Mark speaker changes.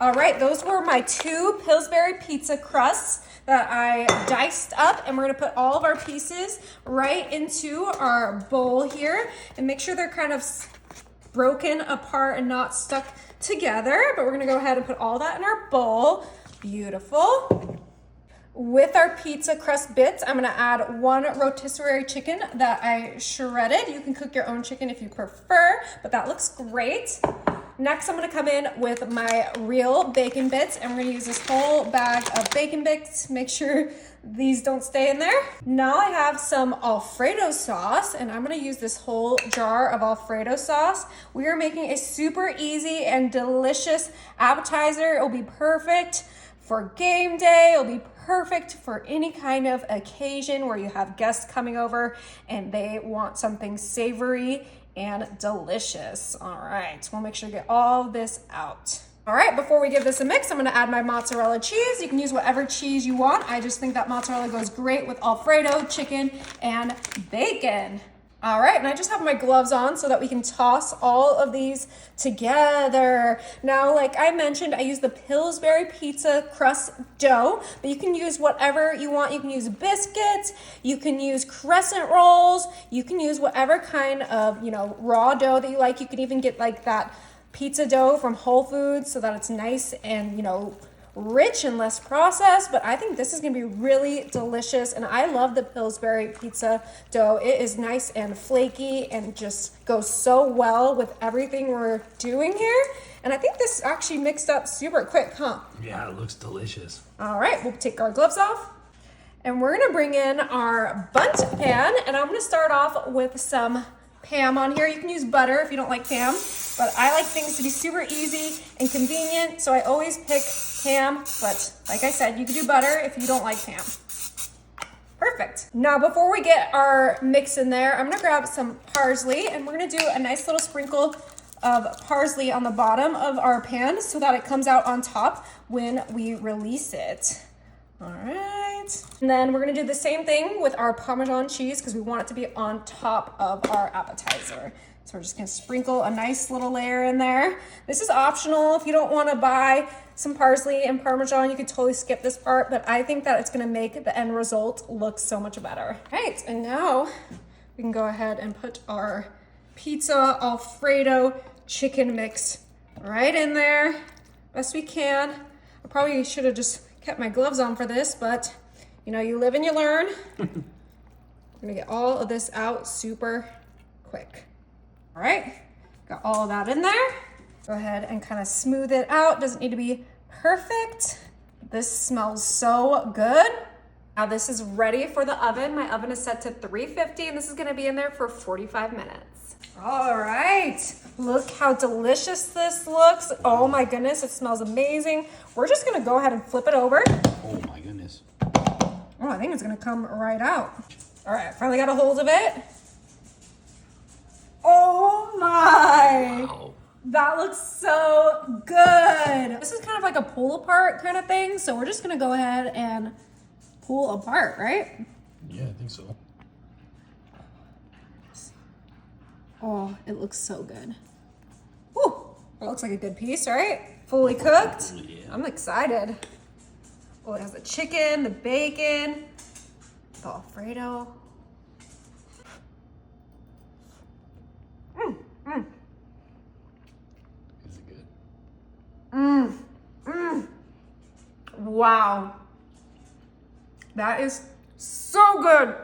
Speaker 1: All right, those were my 2 Pillsbury pizza crusts that I diced up, and we're gonna put all of our pieces right into our bowl here and make sure they're kind of broken apart and not stuck together, but we're gonna go ahead and put all that in our bowl. Beautiful. With our pizza crust bits, I'm gonna add 1 rotisserie chicken that I shredded. You can cook your own chicken if you prefer, but that looks great. Next, I'm gonna come in with my real bacon bits, and we're gonna use this whole bag of bacon bits. Make sure these don't stay in there. Now I have some Alfredo sauce, and I'm gonna use this whole jar of Alfredo sauce. We are making a super easy and delicious appetizer. It'll be perfect for game day. It'll be perfect for any kind of occasion where you have guests coming over and they want something savory and delicious. All right, we'll make sure to get all of this out. All right, before we give this a mix, I'm gonna add my mozzarella cheese. You can use whatever cheese you want. I just think that mozzarella goes great with Alfredo, chicken, and bacon. All right, and I just have my gloves on so that we can toss all of these together. Now, like I mentioned, I use the Pillsbury pizza crust dough, but you can use whatever you want. You can use biscuits, you can use crescent rolls, you can use whatever kind of, raw dough that you like. You can even get like that pizza dough from Whole Foods so that it's nice and, rich and less processed, but I think this is gonna be really delicious, and I love the Pillsbury pizza dough. It is nice and flaky and just goes so well with everything we're doing here, and I think this actually mixed up super quick, huh?
Speaker 2: Yeah, it looks delicious.
Speaker 1: All right, we'll take our gloves off, and we're gonna bring in our bundt pan, and I'm gonna start off with some ham on here. You can use butter if you don't like ham, but I like things to be super easy and convenient, so I always pick ham, but like I said, you can do butter if you don't like ham. Perfect. Now, before we get our mix in there, I'm gonna grab some parsley, and we're gonna do a nice little sprinkle of parsley on the bottom of our pan so that it comes out on top when we release it. All right, and then we're gonna do the same thing with our Parmesan cheese because we want it to be on top of our appetizer. So we're just gonna sprinkle a nice little layer in there. This is optional. If you don't wanna buy some parsley and Parmesan, you could totally skip this part, but I think that it's gonna make the end result look so much better. All right, and now we can go ahead and put our pizza Alfredo chicken mix right in there, best we can. I probably should have just kept my gloves on for this, but you live and you learn. I'm gonna get all of this out super quick. All right, got all of that in there. Go ahead and kind of smooth it out. Doesn't need to be perfect. This smells so good. Now this is ready for the oven. My oven is set to 350, and this is gonna be in there for 45 minutes. All right, look how delicious this looks. Oh my goodness, it smells amazing. We're just gonna go ahead and flip it over.
Speaker 2: Oh my goodness.
Speaker 1: Oh, I think it's gonna come right out. All right, finally got a hold of it. Oh my.
Speaker 2: Wow.
Speaker 1: That looks so good. This is kind of like a pull apart kind of thing, so we're just gonna go ahead and pull apart, right?
Speaker 2: Yeah, I think so.
Speaker 1: Oh, it looks so good. Woo, that looks like a good piece, right? Fully cooked.
Speaker 2: Yeah.
Speaker 1: I'm excited. Oh, it has the chicken, the bacon, the Alfredo.
Speaker 2: Is it good?
Speaker 1: Wow. That is so good.